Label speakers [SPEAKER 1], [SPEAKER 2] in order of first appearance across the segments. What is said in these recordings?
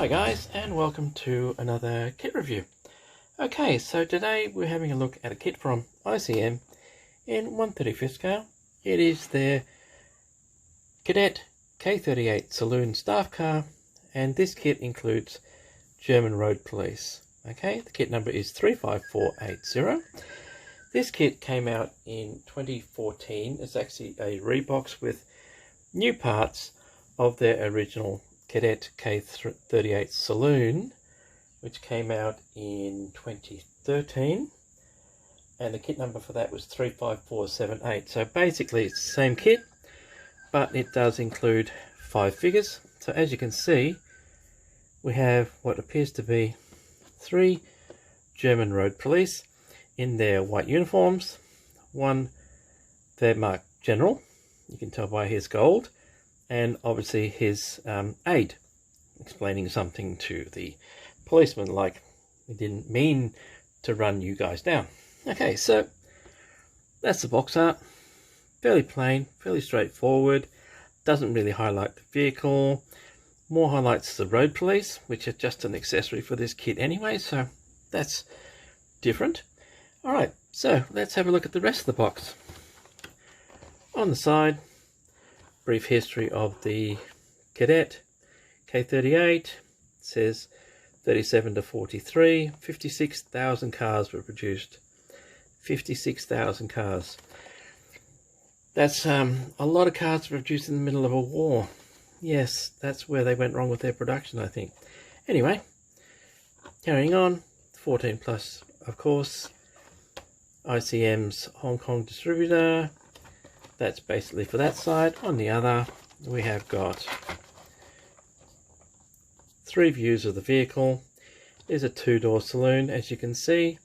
[SPEAKER 1] Hi guys, and welcome to another kit review. Okay, so today we're having a look at a kit from ICM in 1/35 scale. It is their Kadett K38 Saloon staff car, and this kit includes German Road Police. Okay, the kit number is 35480. This kit came out in 2014. It's actually a rebox with new parts of their original Kadett K38 Saloon, which came out in 2013, and the kit number for that was 35478. So basically it's the same kit, but it does include 5 figures. So as you can see, we have what appears to be 3 German Road Police in their white uniforms. One, they're marked General, you can tell by his gold, and obviously his aide explaining something to the policeman, like, we didn't mean to run you guys down. Okay, so that's the box art. Fairly plain, fairly straightforward, doesn't really highlight the vehicle, more highlights the road police, which are just an accessory for this kit anyway, so that's different. Alright, so let's have a look at the rest of the box. On the side, brief history of the Kadett K38. It says 37 to 43, 56,000 cars were produced. 56,000 cars. That's a lot of cars produced in the middle of a war. Yes, that's where they went wrong with their production, I think. Anyway, carrying on, 14 plus, of course. ICM's Hong Kong distributor. That's basically for that side. On the other, we have got 3 views of the vehicle. There's a 2-door saloon, as you can see.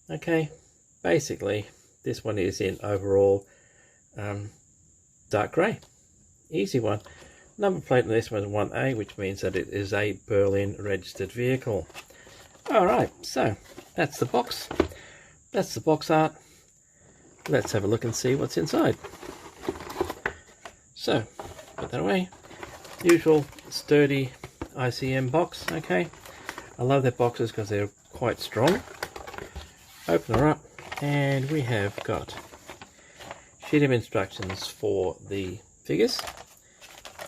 [SPEAKER 1] Okay, basically this one is in overall dark grey. Easy one. Number plate on this one is 1A, which means that it is a Berlin registered vehicle. Alright, so that's the box. That's the box art. Let's have a look and see what's inside. So, put that away. Usual sturdy ICM box, okay. I love their boxes because they're quite strong. Open her up, and we have got sheet of instructions for the figures,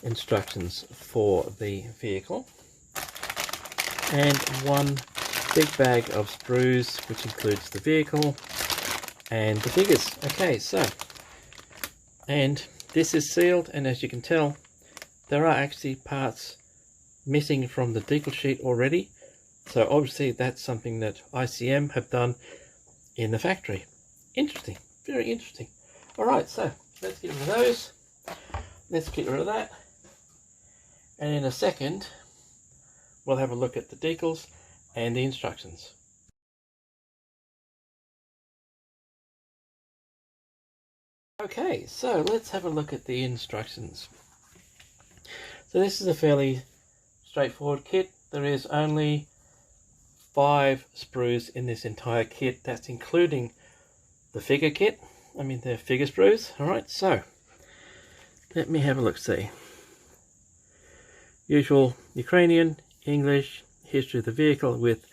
[SPEAKER 1] instructions for the vehicle, and one big bag of sprues, which includes the vehicle and the figures. Okay, so, and this is sealed, and as you can tell, there are actually parts missing from the decal sheet already, so obviously that's something that ICM have done in the factory. Interesting, very interesting. Alright, so let's get rid of those, let's get rid of that, and in a second we'll have a look at the decals and the instructions. Okay, so let's have a look at the instructions. So this is a fairly straightforward kit. There is only 5 sprues in this entire kit. That's including the figure kit. I mean the figure sprues. Alright, so let me have a look, see. Usual Ukrainian, English, history of the vehicle with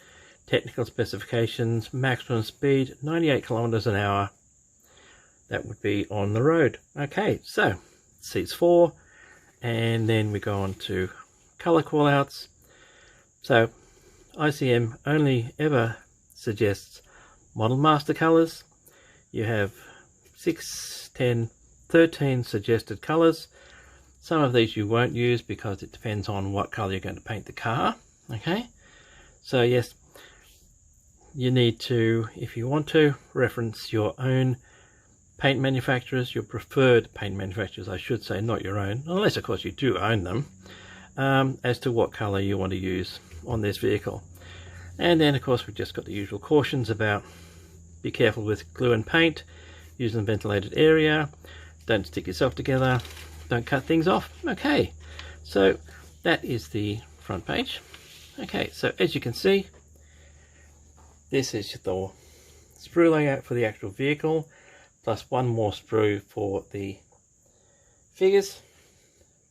[SPEAKER 1] technical specifications, maximum speed 98 kilometers an hour. That would be on the road. Okay, so seats 4, and then we go on to color callouts. So ICM only ever suggests model master colors. You have 6, 10, 13 suggested colors. Some of these you won't use because it depends on what color you're going to paint the car. Okay, so yes, you need to, if you want to, reference your own paint manufacturers, your preferred paint manufacturers, I should say, not your own, unless of course you do own them, as to what color you want to use on this vehicle. And then of course we've just got the usual cautions about be careful with glue and paint, use in a ventilated area, don't stick yourself together, don't cut things off. Okay, so that is the front page. Okay, so as you can see, this is the sprue layout for the actual vehicle, plus one more sprue for the figures,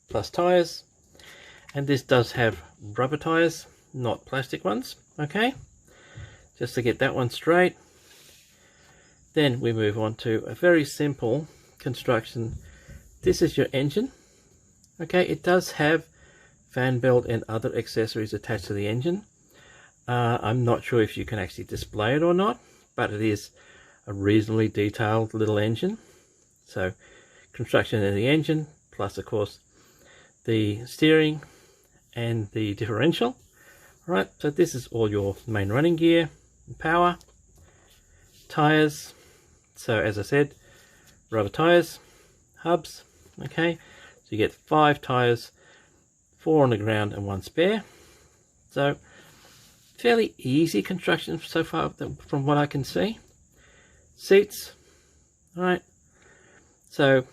[SPEAKER 1] plus tyres, and this does have rubber tires, not plastic ones. Okay, just to get that one straight. Then we move on to a very simple construction. This is your engine. Okay, it does have fan belt and other accessories attached to the engine. I'm not sure if you can actually display it or not, but it is a reasonably detailed little engine. So construction in the engine, plus of course the steering and the differential. Right, so this is all your main running gear, power, tires. So as I said, rubber tires, hubs. Okay, so you get 5 tires, 4 on the ground and 1 spare. So fairly easy construction so far from what I can see. Seats. All right, so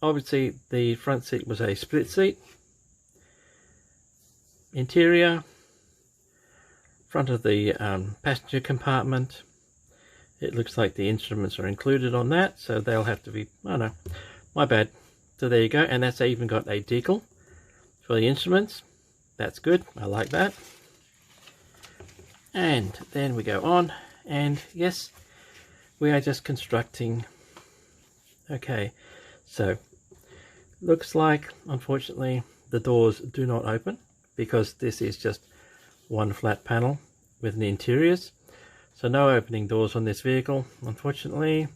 [SPEAKER 1] obviously the front seat was a split seat. Interior, front of the passenger compartment, it looks like the instruments are included on that, so they'll have to be, oh no, my bad. So there you go, and that's even got a decal for the instruments. That's good, I like that. And then we go on, and yes, we are just constructing. Okay, so looks like unfortunately the doors do not open, because this is just one flat panel with the interiors. So no opening doors on this vehicle, unfortunately.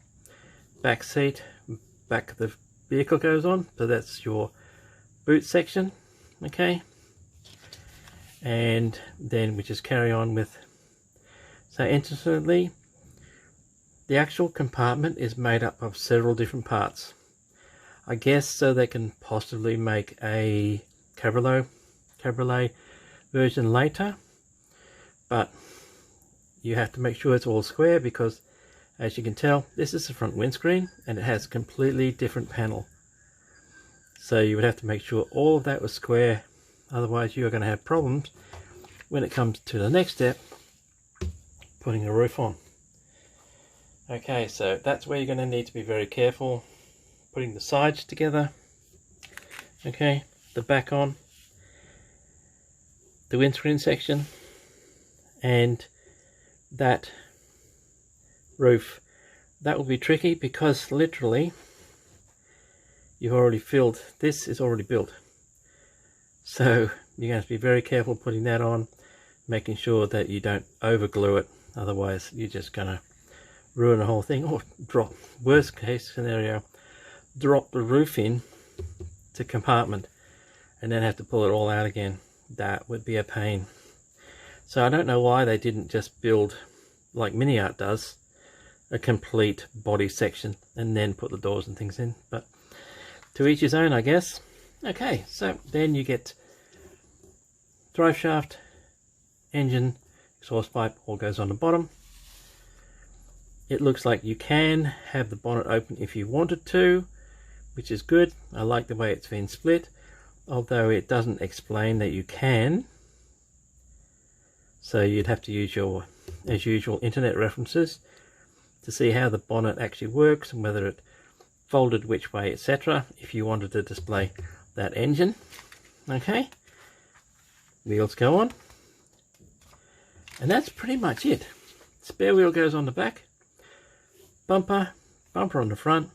[SPEAKER 1] Back seat, back of the vehicle goes on, so that's your boot section. Okay, and then we just carry on with, so interestingly, the actual compartment is made up of several different parts. I guess so they can possibly make a cabriolet version later, but you have to make sure it's all square, because as you can tell, this is the front windscreen and it has a completely different panel. So you would have to make sure all of that was square, otherwise you are going to have problems when it comes to the next step, putting a roof on. Okay, so that's where you're going to need to be very careful, putting the sides together. Okay, the back on, the windscreen section, and that roof. That will be tricky, because literally you've already filled, this is already built, so you're going to have to be very careful putting that on, making sure that you don't over glue it, otherwise you're just going to ruin the whole thing, or drop, worst case scenario, drop the roof in to compartment and then have to pull it all out again. That would be a pain. So I don't know why they didn't just build, like Mini Art does, a complete body section and then put the doors and things in, but to each his own, I guess. Okay, so then you get drive shaft, engine, exhaust pipe, all goes on the bottom. It looks like you can have the bonnet open if you wanted to, which is good. I like the way it's been split, although it doesn't explain that you can. So you'd have to use your, as usual, internet references to see how the bonnet actually works and whether it folded which way, etc., if you wanted to display that engine. Okay, wheels go on, and that's pretty much it. Spare wheel goes on the back, bumper on the front,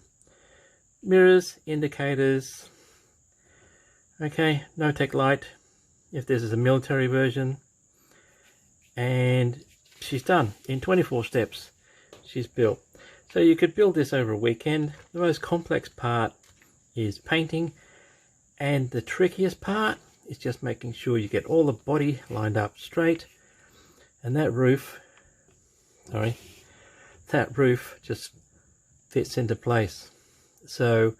[SPEAKER 1] mirrors, indicators. Okay, no tech light if this is a military version, and she's done in 24 steps. She's built. So you could build this over a weekend. The most complex part is painting, and the trickiest part is just making sure you get all the body lined up straight, and that roof, that roof just fits into place. So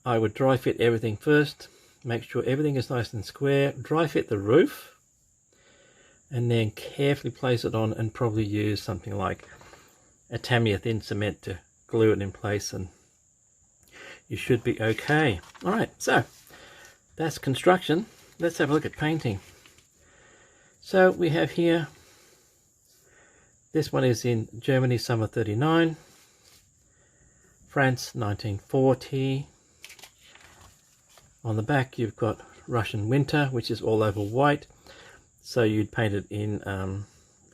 [SPEAKER 1] I would dry fit everything first, make sure everything is nice and square, dry fit the roof, and then carefully place it on, and probably use something like a Tamiya thin cement to glue it in place, and you should be okay. Alright, so that's construction. Let's have a look at painting. So we have here, this one is in Germany, summer 39, France 1940. On the back you've got Russian winter, which is all over white. So you'd paint it in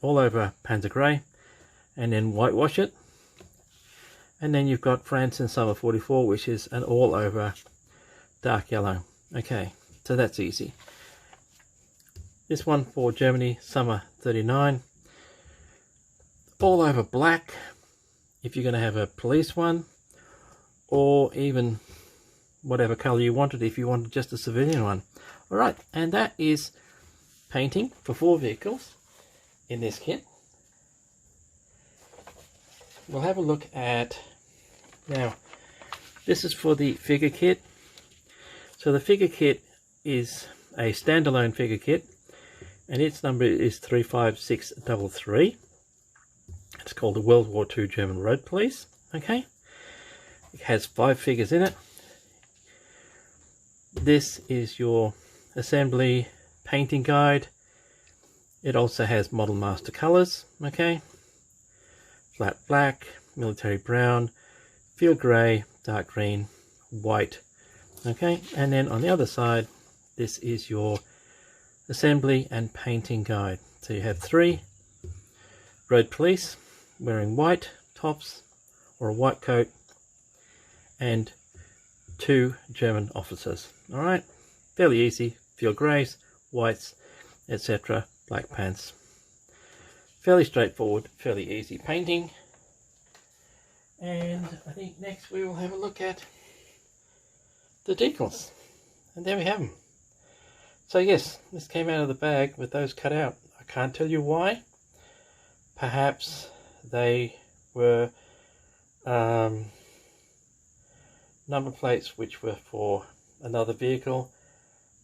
[SPEAKER 1] all over Panzer Grey and then whitewash it. And then you've got France in Summer 44, which is an all over dark yellow. Okay, so that's easy. This one for Germany, Summer 39, all over black if you're going to have a police one, or even whatever colour you wanted if you wanted just a civilian one. Alright, and that is painting for 4 vehicles in this kit. We'll have a look at, now this is for the figure kit. So the figure kit is a standalone figure kit, and its number is 35633. It's called the World War II German Road Police. Okay, it has 5 figures in it. This is your assembly painting guide. It also has model master colors. Okay, flat black, military brown, field grey, dark green, white. Okay, and then on the other side, this is your assembly and painting guide. So you have 3 road police wearing white tops or a white coat, and 2 German officers. All right, fairly easy. Field greys, whites, etc. Black pants. Fairly straightforward, fairly easy painting. And I think next we will have a look at the decals. And there we have them. So yes, this came out of the bag with those cut out. I can't tell you why. Perhaps they were number plates which were for another vehicle,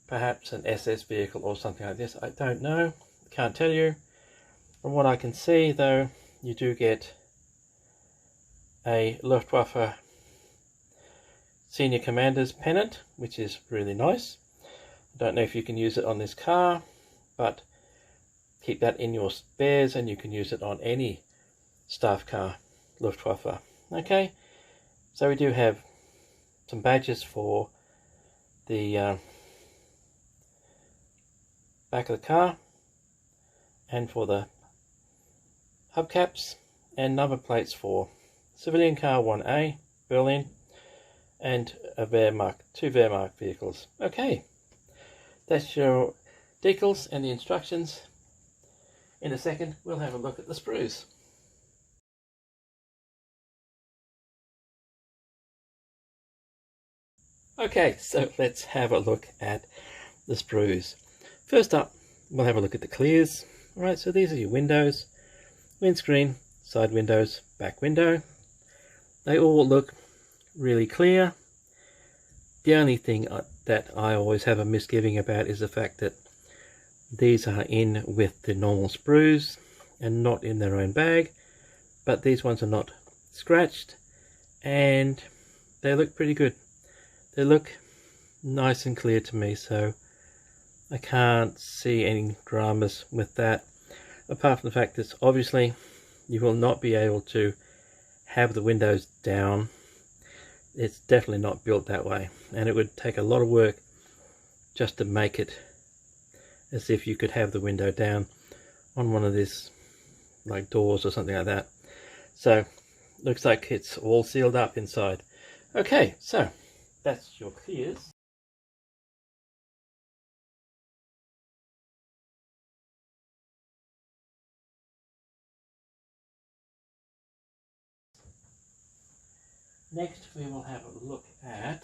[SPEAKER 1] perhaps an SS vehicle or something like this. I don't know, can't tell you. From what I can see though, you do get a Luftwaffe Senior Commander's pennant, which is really nice. I don't know if you can use it on this car, but keep that in your spares and you can use it on any staff car, Luftwaffe. Okay, so we do have some badges for the back of the car and for the hubcaps, and number plates for civilian car 1A, Berlin, and a Wehrmacht, 2 Wehrmacht vehicles. Okay, that's your decals and the instructions. In a second, we'll have a look at the sprues. Okay, so let's have a look at the sprues. First up, we'll have a look at the clears. Alright, so these are your windows, windscreen, side windows, back window. They all look really clear. The only thing that I always have a misgiving about is the fact that these are in with the normal sprues and not in their own bag, but these ones are not scratched and they look pretty good. They look nice and clear to me, so I can't see any dramas with that, apart from the fact that obviously you will not be able to have the windows down. It's definitely not built that way, and it would take a lot of work just to make it as if you could have the window down on one of these like doors or something like that. So looks like it's all sealed up inside. Okay, so that's your clears. Next we will have a look at,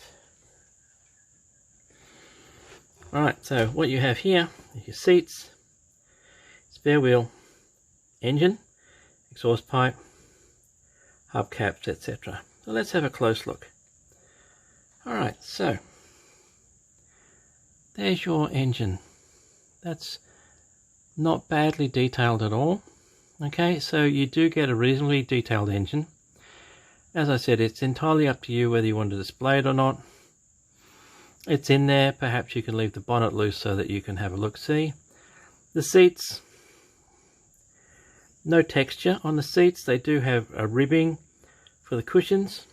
[SPEAKER 1] alright, so what you have here is your seats, spare wheel, engine, exhaust pipe, hubcaps, etc. So let's have a close look. Alright, so there's your engine. That's not badly detailed at all. Okay, so you do get a reasonably detailed engine. As I said, it's entirely up to you whether you want to display it or not. It's in there. Perhaps you can leave the bonnet loose so that you can have a look-see. The seats, no texture on the seats. They do have a ribbing for the cushions,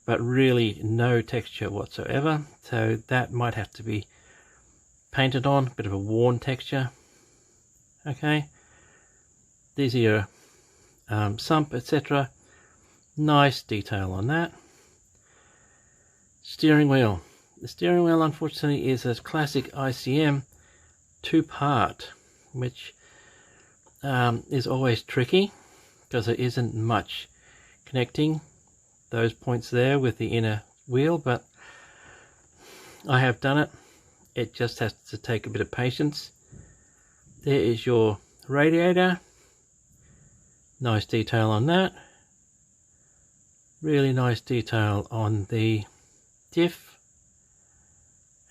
[SPEAKER 1] but really no texture whatsoever. So that might have to be painted on, a bit of a worn texture. Okay, these are your sump, etc. Nice detail on that. Steering wheel. The steering wheel unfortunately is a classic ICM 2-part, which is always tricky because there isn't much connecting those points there with the inner wheel, but I have done it. It just has to take a bit of patience. There is your radiator. Nice detail on that. Really nice detail on the diff.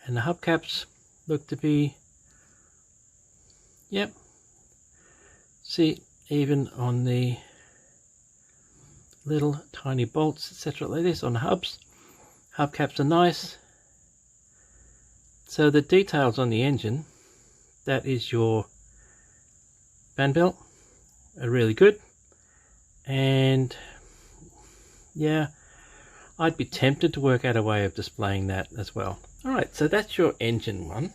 [SPEAKER 1] And the hubcaps look to be, yep. See, even on the little tiny bolts, etc. like this on the hubs. Hubcaps are nice. So the details on the engine, that is your fan belt, are really good. And yeah, I'd be tempted to work out a way of displaying that as well. Alright, so that's your engine one.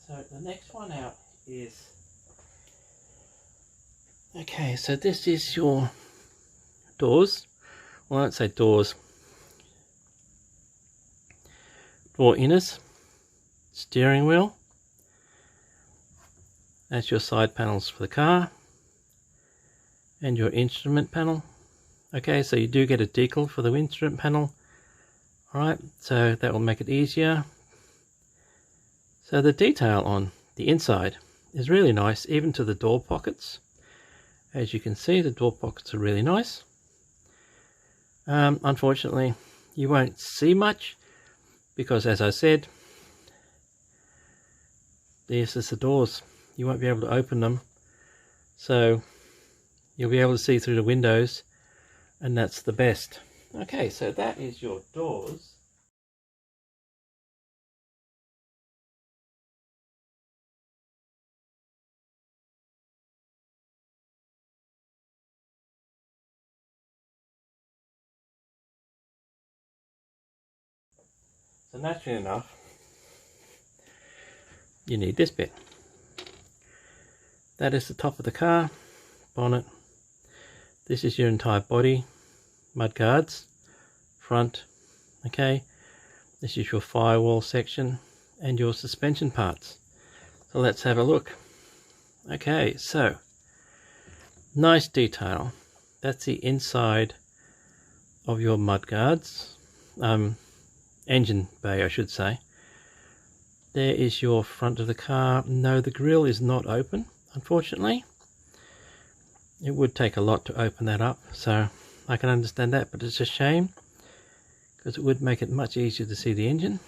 [SPEAKER 1] So the next one out is, okay, so this is your doors. Well, I don't say doors. Door inners, steering wheel. That's your side panels for the car. And your instrument panel. Okay, so you do get a decal for the instrument panel. Alright, so that will make it easier. So the detail on the inside is really nice, even to the door pockets. As you can see, the door pockets are really nice. Unfortunately, you won't see much because, as I said, this is the doors. You won't be able to open them. So you'll be able to see through the windows, and that's the best. Okay, so that is your doors. So naturally enough, you need this bit. That is the top of the car, bonnet. This is your entire body, mud guards, front, okay. This is your firewall section and your suspension parts. So let's have a look. Okay, so nice detail. That's the inside of your mud guards, engine bay I should say. There is your front of the car. No, the grille is not open, unfortunately. It would take a lot to open that up, so I can understand that, but it's a shame because it would make it much easier to see the engine.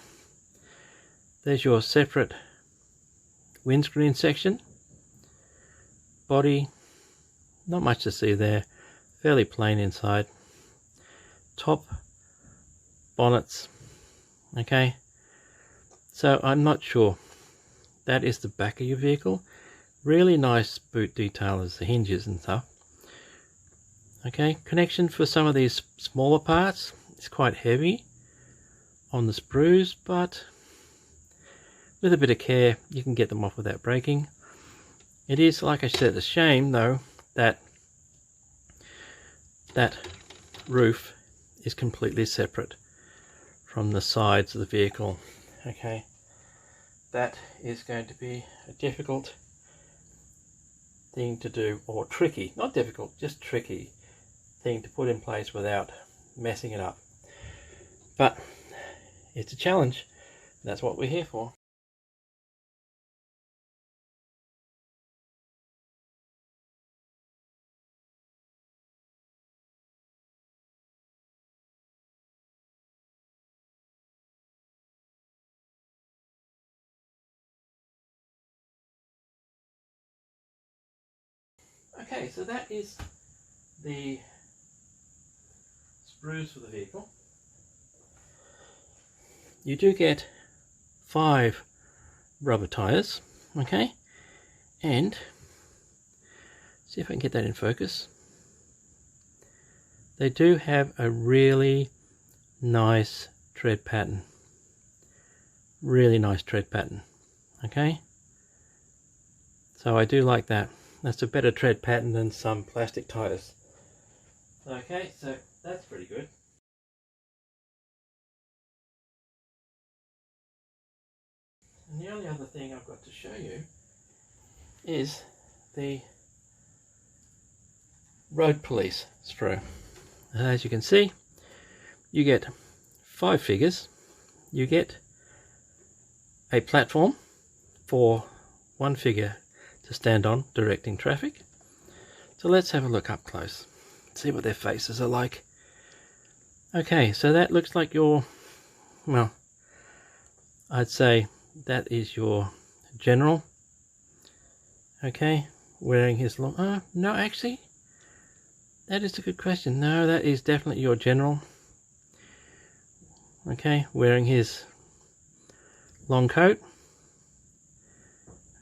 [SPEAKER 1] There's your separate windscreen section. Body, not much to see there, fairly plain inside. Top, bonnets, okay. So I'm not sure. That is the back of your vehicle. Really nice boot detail as the hinges and stuff. Okay, connection for some of these smaller parts is quite heavy on the sprues, but with a bit of care you can get them off without breaking. It is, like I said, a shame though that that roof is completely separate from the sides of the vehicle. Okay, that is going to be a difficult thing to do, or tricky, not difficult, just tricky thing to put in place without messing it up. But it's a challenge. That's what we're here for. Okay, so that is the sprues for the vehicle. You do get 5 rubber tyres, okay, and see if I can get that in focus. They do have a really nice tread pattern. Really nice tread pattern. Okay. So I do like that. That's a better tread pattern than some plastic tyres. Okay, so that's pretty good. And the only other thing I've got to show you is the Road Police sprue. As you can see, you get 5 figures. You get a platform for 1 figure to stand on directing traffic. So let's have a look up close, see what their faces are like. Okay, so that looks like your, well, I'd say that is your general. Okay, wearing his long, no, actually, that is a good question. No, that is definitely your general. Okay, wearing his long coat.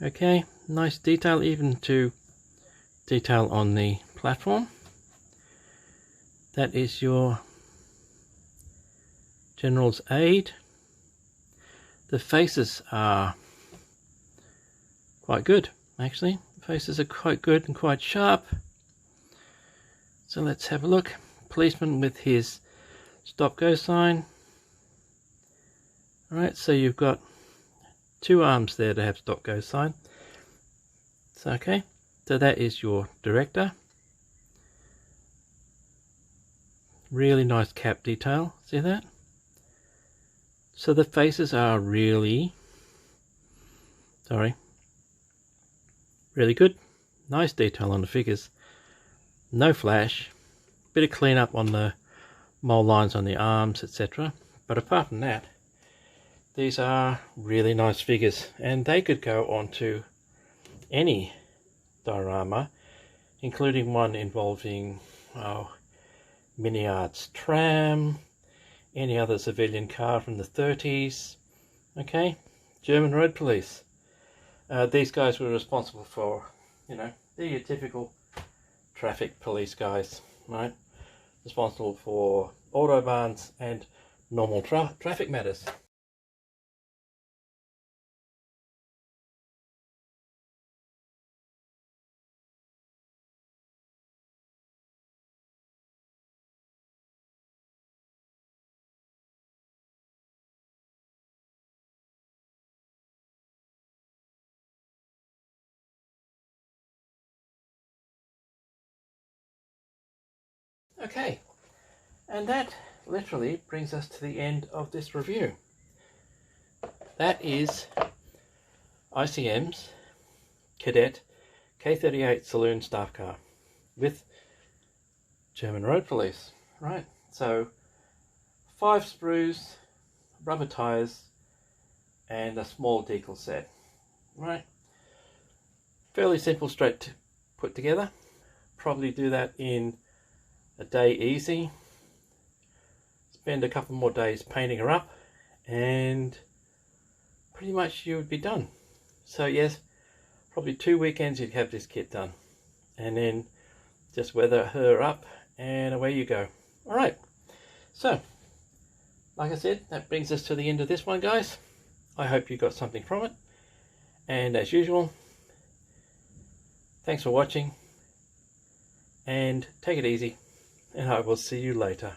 [SPEAKER 1] Okay, nice detail, even to detail on the platform. That is your general's aide. The faces are quite good, actually. The faces are quite good and quite sharp. So let's have a look. Policeman with his stop-go sign. Alright, so you've got 2 arms there to have stop-go sign. So okay, so that is your director. Really nice cap detail, see that? So the faces are really good. Nice detail on the figures. No flash. Bit of cleanup on the mole lines on the arms, etc. But apart from that, these are really nice figures, and they could go onto any diorama, including one involving Mini Arts tram, any other civilian car from the 30s. Okay, German Road Police. These guys were responsible for, you know, the typical traffic police guys, right? Responsible for autobahns and normal traffic matters. Okay, and that literally brings us to the end of this review. That is ICM's Kadett K38 Saloon staff car with German Road Police. Right, so 5 sprues, rubber tyres, and a small decal set. Right, fairly simple, straight to put together. Probably do that in a day easy. Spend a couple more days painting her up, and pretty much you would be done. So yes, probably 2 weekends you'd have this kit done, and then just weather her up and away you go. Alright, so like I said, that brings us to the end of this one, guys. I hope you got something from it, and as usual, thanks for watching, and take it easy, and I will see you later.